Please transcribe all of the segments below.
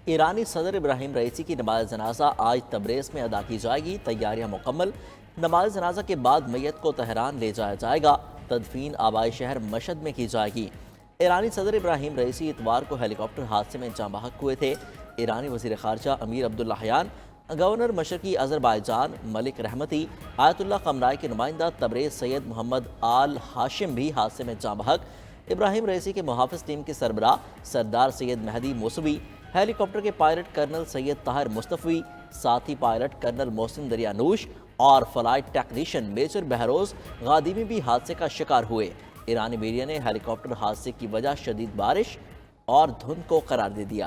ایرانی صدر Ebrahim Raisi کی نماز جنازہ آج تبریز میں ادا کی جائے گی۔ تیاریاں مکمل۔ نماز جنازہ کے بعد میت کو تہران لے جایا جائے گا۔ تدفین آبائی شہر مشہد میں کی جائے گی۔ ایرانی صدر ابراہیم رئیسی اتوار کو ہیلی کاپٹر حادثے میں جاں بحق ہوئے تھے۔ ایرانی وزیر خارجہ امیر عبداللہیان، گورنر مشرقی آذربائیجان ملک رحمتی، آیت اللہ خامنائی کے نمائندہ تبریز سید محمد آل ہاشم بھی حادثے میں جاں بحق۔ ابراہیم رئیسی کے محافظ ٹیم کے سربراہ سردار سید مہدی موسوی، ہیلی کاپٹر کے پائلٹ کرنل سید طاہر مصطفی، ساتھی پائلٹ کرنل محسن دریانوش اور فلائٹ ٹیکنیشین میجر بہروز غادیمی بھی حادثے کا شکار ہوئے۔ ایرانی میڈیا نے ہیلی کاپٹر حادثے کی وجہ شدید بارش اور دھند کو قرار دے دیا۔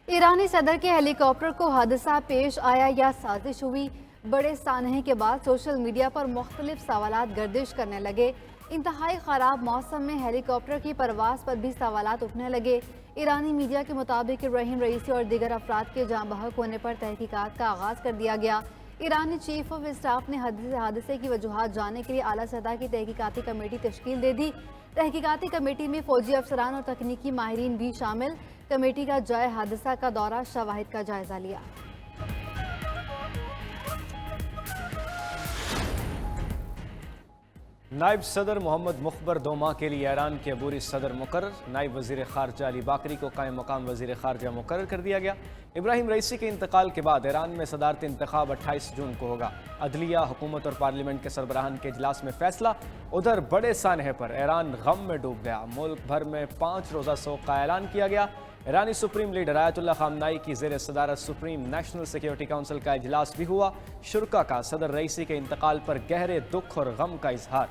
ایرانی صدر کے ہیلی کاپٹر کو حادثہ پیش آیا یا سازش ہوئی؟ بڑے سانحے کے بعد سوشل میڈیا پر مختلف سوالات گردش کرنے لگے۔ انتہائی خراب موسم میں ہیلی کاپٹر کی پرواز پر بھی سوالات اٹھنے لگے۔ ایرانی میڈیا کے مطابق ابراہیم رئیسی اور دیگر افراد کے جاں بحق ہونے پر تحقیقات کا آغاز کر دیا گیا۔ ایرانی چیف آف اسٹاف نے حادثے کی وجوہات جاننے کے لیے اعلیٰ سطح کی تحقیقاتی کمیٹی تشکیل دے دی۔ تحقیقاتی کمیٹی میں فوجی افسران اور تکنیکی ماہرین بھی شامل۔ کمیٹی کا جائے حادثہ کا دورہ، شواہد کا جائزہ لیا۔ نائب صدر محمد مخبر 2 ماہ کے لیے ایران کے عبوری صدر مقرر۔ نائب وزیر خارجہ علی باقری کو قائم مقام وزیر خارجہ مقرر کر دیا گیا۔ ابراہیم رئیسی کے انتقال کے بعد ایران میں صدارتی انتخاب 28 جون کو ہوگا۔ عدلیہ، حکومت اور پارلیمنٹ کے سربراہان کے اجلاس میں فیصلہ۔ ادھر بڑے سانحے پر ایران غم میں ڈوب گیا۔ ملک بھر میں 5 روزہ سوگ کا اعلان کیا گیا۔ ایرانی سپریم لیڈر آیت اللہ خامنائی کی زیر صدارت سپریم نیشنل سیکیورٹی کونسل کا اجلاس بھی ہوا۔ شرکا کا صدر رئیسی کے انتقال پر گہرے دکھ اور غم کا اظہار۔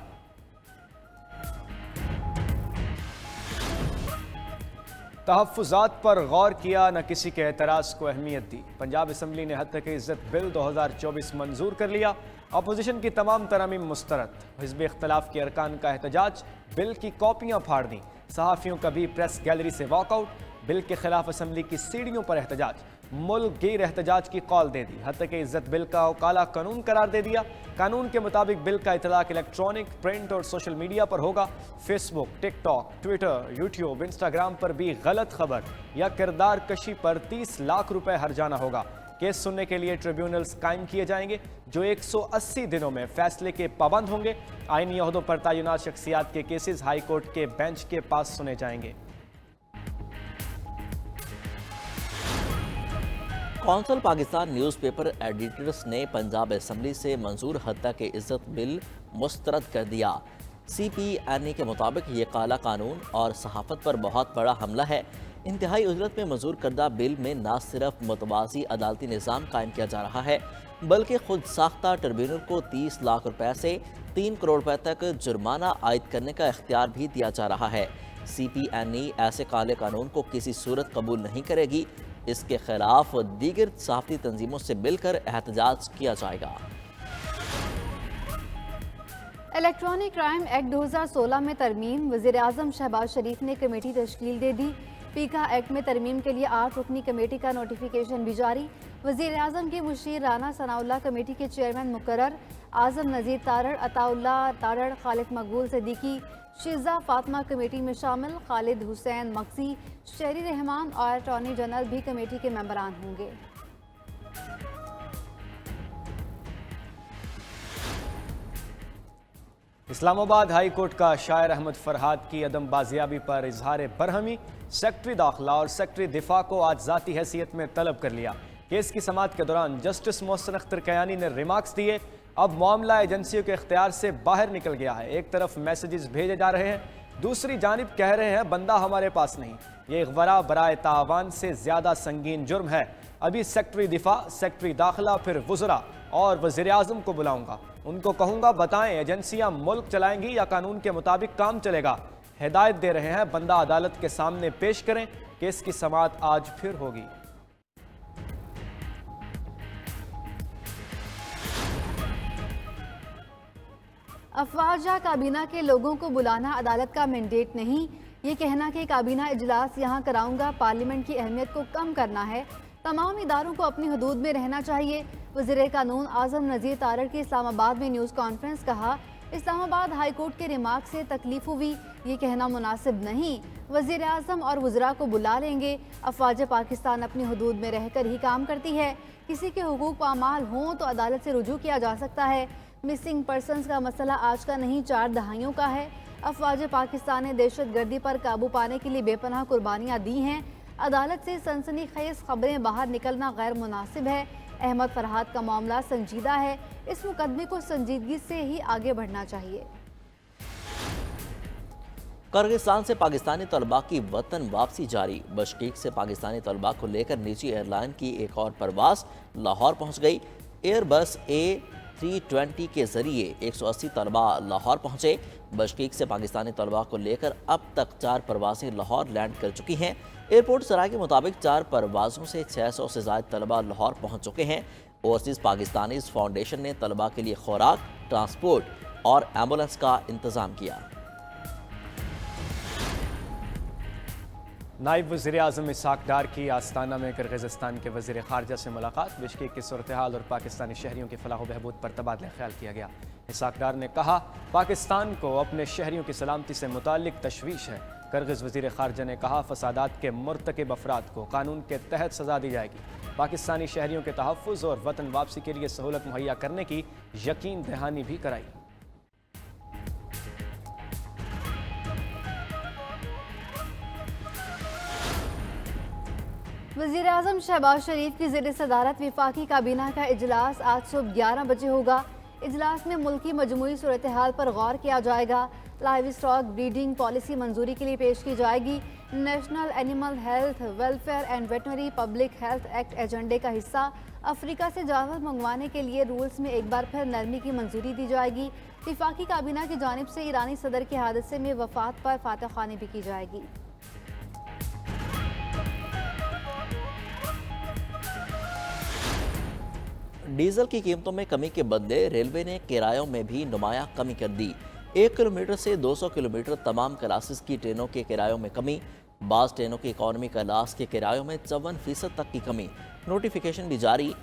تحفظات پر غور کیا، نہ کسی کے اعتراض کو اہمیت دی۔ پنجاب اسمبلی نے حد تک عزت بل 2024 منظور کر لیا۔ اپوزیشن کی تمام ترامیم مسترد۔ حزب اختلاف کے ارکان کا احتجاج، بل کی کاپیاں پھاڑ دیں۔ صحافیوں کا بھی پریس گیلری سے واک آؤٹ۔ بل کے خلاف اسمبلی کی سیڑھیوں پر احتجاج، ملک گیر احتجاج کی کال دے دی۔ حد تک عزت بل کا کالا قانون قرار دے دیا۔ قانون کے مطابق بل کا اطلاق الیکٹرانک، پرنٹ اور سوشل میڈیا پر ہوگا۔ فیس بک، ٹک ٹاک، ٹویٹر، یوٹیوب، انسٹاگرام پر بھی غلط خبر یا کردار کشی پر 30 لاکھ روپے ہرجانہ ہوگا۔ کیس سننے کے لیے ٹریبیونلز قائم کیے جائیں گے جو 180 دنوں میں فیصلے کے پابند ہوں گے۔ آئینی عہدوں پر تعینات شخصیات کے کیسز ہائی کورٹ کے بینچ کے پاس سنے جائیں گے۔ Council Pakistan news paper editors نے پنجاب اسمبلی سے منظور حد تک عزت بل مسترد کر دیا۔ سی پی این ای کے مطابق یہ کالا قانون اور صحافت پر بہت بڑا حملہ ہے۔ انتہائی اجرت میں منظور کردہ بل میں نہ صرف متوازی عدالتی نظام قائم کیا جا رہا ہے بلکہ خود ساختہ ٹربیونل کو 30 لاکھ روپے سے 3 کروڑ روپے تک جرمانہ عائد کرنے کا اختیار بھی دیا جا رہا ہے۔ سی پی این ای ایسے کالے قانون کو کسی صورت قبول نہیں کرے گی۔ اس کے خلاف دیگر صحافتی تنظیموں سے مل کر احتجاج کیا جائے گا۔ الیکٹرانک کرائم ایکٹ 2016 میں ترمیم، وزیر اعظم شہباز شریف نے کمیٹی تشکیل دے دی۔ پیکا ایکٹ میں ترمیم کے لیے 8 رکنی کمیٹی کا نوٹیفیکیشن بھی جاری۔ وزیر اعظم کے مشیر رانا ثناء اللہ کمیٹی کے چیئرمین مقرر۔ اعظم نذیر تارڑ، عطا اللہ تارڑ، خالد مقبول صدیقی، شیزہ فاطمہ کمیٹی میں شامل۔ خالد حسین مغزی، شہری رحمان اور اٹارنی جنرل بھی کمیٹی کے ممبران ہوں گے۔ اسلام آباد ہائی کورٹ کا شاعر احمد فرحاد کی عدم بازیابی پر اظہار برہمی۔ سیکرٹری داخلہ اور سیکرٹری دفاع کو آج ذاتی حیثیت میں طلب کر لیا۔ کیس کی سماعت کے دوران جسٹس محسن اختر کیانی نے ریمارکس دیے۔ اب معاملہ ایجنسیوں کے اختیار سے باہر نکل گیا ہے۔ ایک طرف میسیجز بھیجے جا رہے ہیں، دوسری جانب کہہ رہے ہیں بندہ ہمارے پاس نہیں۔ یہ اغوا برائے تعاون سے زیادہ سنگین جرم ہے۔ ابھی سیکرٹری دفاع، سیکرٹری داخلہ، پھر وزراء اور وزیر اعظم کو بلاؤں گا۔ ان کو کہوں گا بتائیں ایجنسیاں ملک چلائیں گی یا قانون کے مطابق کام چلے گا۔ ہدایت دے رہے ہیں بندہ عدالت کے سامنے پیش کریں۔ کیس کی سماعت آج پھر ہوگی۔ افواجہ کابینہ کے لوگوں کو بلانا عدالت کا مینڈیٹ نہیں۔ یہ کہنا کہ کابینہ اجلاس یہاں کراؤں گا پارلیمنٹ کی اہمیت کو کم کرنا ہے۔ تمام اداروں کو اپنی حدود میں رہنا چاہیے۔ وزیر قانون اعظم نذیر تارڑ کی اسلام آباد میں نیوز کانفرنس۔ کہا इस्लामाबाद हाई कोर्ट के रिमार्क से तकलीफ हुई, ये कहना मुनासिब नहीं। वज़ीर आज़म और वज़रा को बुला लेंगे। अफवाज पाकिस्तान अपनी हदूद में रहकर ही काम करती है। किसी के हुकूक पामाल हों तो अदालत से रुजू किया जा सकता है। मिसिंग पर्सनस का मसला आज का नहीं, 4 दहाइयों का है। अफवाज पाकिस्तान ने दहशत गर्दी पर काबू पाने के लिए बेपनाह कुर्बानियाँ दी हैं। अदालत से सनसनीखेज खबरें बाहर निकलना गैर मुनासिब है। अहमद फरहाद का मामला संजीदा है, इस मुकदमे को संजीदगी से ही आगे बढ़ना चाहिए। किर्गिस्तान से पाकिस्तानी तलबा की वतन वापसी जारी। बशकीक से पाकिस्तानी तलबा को लेकर निजी एयरलाइन की एक और परवाज लाहौर पहुंच गई। एयरबस A320 के जरिए 180 तलबा लाहौर पहुंचे। बशकीक से पाकिस्तानी तलबा को लेकर अब तक 4 परवाजें लाहौर लैंड कर चुकी हैं। एयरपोर्ट सराय के मुताबिक 4 परवाज़ों से 600 से ज़ायद तलबा लाहौर पहुंच चुके हैं। ओवरसीज़ पाकिस्तानीज़ फाउंडेशन ने तलबा के लिए खुराक, ट्रांसपोर्ट और एम्बुलेंस का इंतज़ाम किया। नायब वज़ीर आज़म इसहाक डार की आस्ताना में किर्गिज़स्तान के वज़ीर ख़ारजा से मुलाकात। बिश्केक की सूरत हाल और पाकिस्तानी शहरियों की फलाह व बहबूद पर तबादला ख्याल किया गया। इसहाक डार ने कहा, पाकिस्तान को अपने शहरियों की सलामती से मुताल्लिक तशवीश है। किर्गिज़ वज़ीर ख़ारजा ने कहा, फसादात के मुर्तकिब अफराद को कानून के तहत सज़ा दी जाएगी। पाकिस्तानी शहरियों के तहफ़्फ़ुज़ और वतन वापसी के लिए सहूलत मुहैया करने की यकीन दहानी भी कराई। वज़ीर आज़म शहबाज शरीफ की ज़ेर सदारत वफाकी काबीना का इजलास आज सुबह 11 बजे होगा। इजलास में मुल्की मजमूई सूरत हाल पर गौर किया जाएगा। लाइव स्टॉक ब्रीडिंग पॉलिसी मंजूरी के लिए पेश की जाएगी। National animal health welfare and veterinary public health act एजेंडे का हिस्सा अफ्रीका से जानवर मंगवाने के लिए रूल्स में एक बार फिर नरमी की मंजूरी दी जाएगी। वफाकी काबीना की जानिब से ईरानी सदर के हादसे में वफात पर फातह ख़्वानी भी की जाएगी। डीजल की कीमतों में कमी के बदले रेलवे ने किरायों में भी नुमाया कमी कर दी। 1 किलोमीटर से 200 किलोमीटर तमाम क्लासेस की ट्रेनों के किरायों में कमी। बास ट्रेनों की इकॉनमी क्लास के किरायों में 54% तक की कमी। नोटिफिकेशन भी जारी।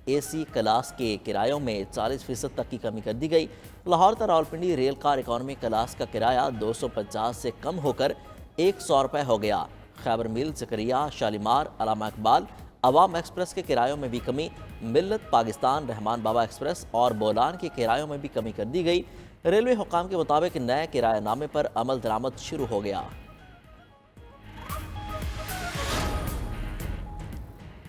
AC क्लास के किरायों में 40% तक की कमी कर दी गई। लाहौर ता Rawalpindi rail car economy class का किराया 250 से कम होकर 100 रुपये हो गया। खैबर मिल, जकरिया, शालीमार, अलामा इकबाल, अवाम एक्सप्रेस के किरायों में भी कमी। मिल्लत पाकिस्तान, रहमान बाबा एक्सप्रेस और बोलान के किरायों में भी कमी कर दी गई। रेलवे हुकाम के मुताबिक नए किरायानामे पर अमल दरामद शुरू हो गया।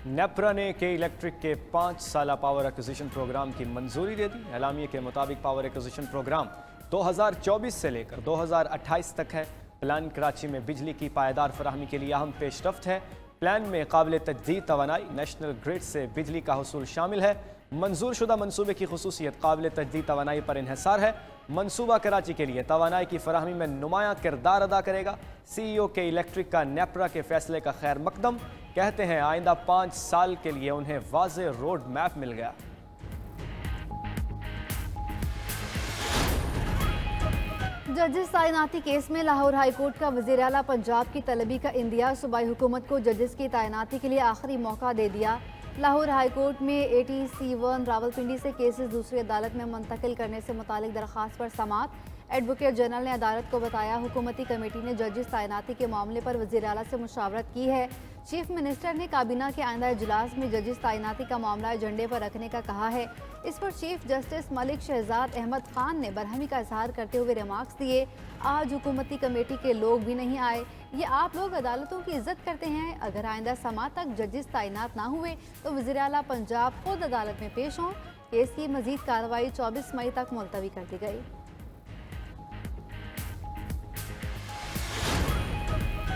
नेपरा ने के इलेक्ट्रिक के 5 साला पावर एक्विजिशन प्रोग्राम की मंजूरी दे दी। एलामिया के मुताबिक पावर एक्विजिशन प्रोग्राम 2024 से लेकर 2028 तक है। प्लान कराची में बिजली की पायदार फराहमी के लिए अहम पेशरफ्त है। प्लान में काबिल तजदीद तवानाई नेशनल ग्रिड से बिजली का हुसूल शामिल है। मंजूर शुदा मनसूबे की खुसूसियत काबिल तजदीद तवानाई पर इन्हिसार है। मनसूबा कराची के लिए तवानाई की फराहमी में नुमाया किरदार अदा करेगा। CEO के इलेक्ट्रिक का नेपरा के फैसले का खैर मकदम। कहते हैं आइंदा 5 साल के लिए उन्हें वाज़े रोड मैप मिल गया। जजेस तैनाती केस में लाहौर हाई कोर्ट का वज़ीर आला पंजाब की तलबी का इंदिया सूबाई हुकूमत को जजेस की तैनाती के लिए आखिरी मौका दे दिया। लाहौर हाई कोर्ट में ATC1 रावलपिंडी से केसेस दूसरी अदालत में मुंतकिल करने से मुतालिक दरख्वास्त पर समाअत। एडवोकेट जनरल ने अदालत को बताया, हुकूमती कमेटी ने जजेस तैनाती के मामले पर वज़ीर आला से मुशावरत की है। चीफ मिनिस्टर ने काबीना के आइंदा इजलास में जजेस तैनाती का मामला एजेंडे पर रखने का कहा है। इस पर चीफ जस्टिस मलिक शहजाद अहमद खान ने बरहमी का इजहार करते हुए रिमार्क्स दिए, आज हुकूमती कमेटी के लोग भी नहीं आए, ये आप लोग अदालतों की इज्जत करते हैं। अगर आइंदा समा तक जजेस तैनात ना हुए तो वज़ीर आला पंजाब खुद अदालत में पेश हों। केस की मजीद कार्रवाई 24 मई तक मुलतवी कर दी गई।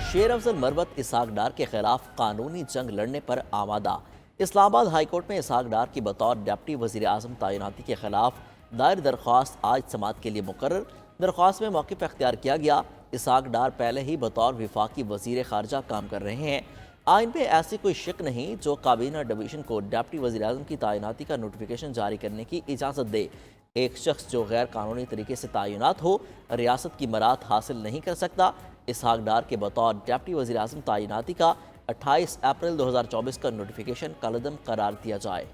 शेर अफजल मरवत इसहाक डार के खिलाफ कानूनी जंग लड़ने पर आमादा। इस्लामाबाद हाई कोर्ट में इसहाक डार की बतौर डिप्टी वज़ीर आज़म तैनाती के खिलाफ दायर दरख्वास्त आज समाअत के लिए मुकर्रर। दरख्वास्त में मौक़िफ़ अख्तियार किया गया। इसहाक डार पहले ही बतौर वफाकी वज़ीर ख़ारजा काम कर रहे हैं। आइन पे ऐसी कोई शक नहीं जो काबीना डिवीज़न को डिप्टी वज़ीर आज़म की तैनाती का नोटिफिकेशन जारी करने की इजाज़त दे। एक शख्स जो गैर कानूनी तरीके से तैनात हो रियासत की मराद हासिल नहीं कर सकता। इसहाक डार के बतौर डिप्टी वज़ीर आज़म तैनाती का 28 अप्रैल 2024 का नोटिफिकेशन कलअदम करार दिया जाए।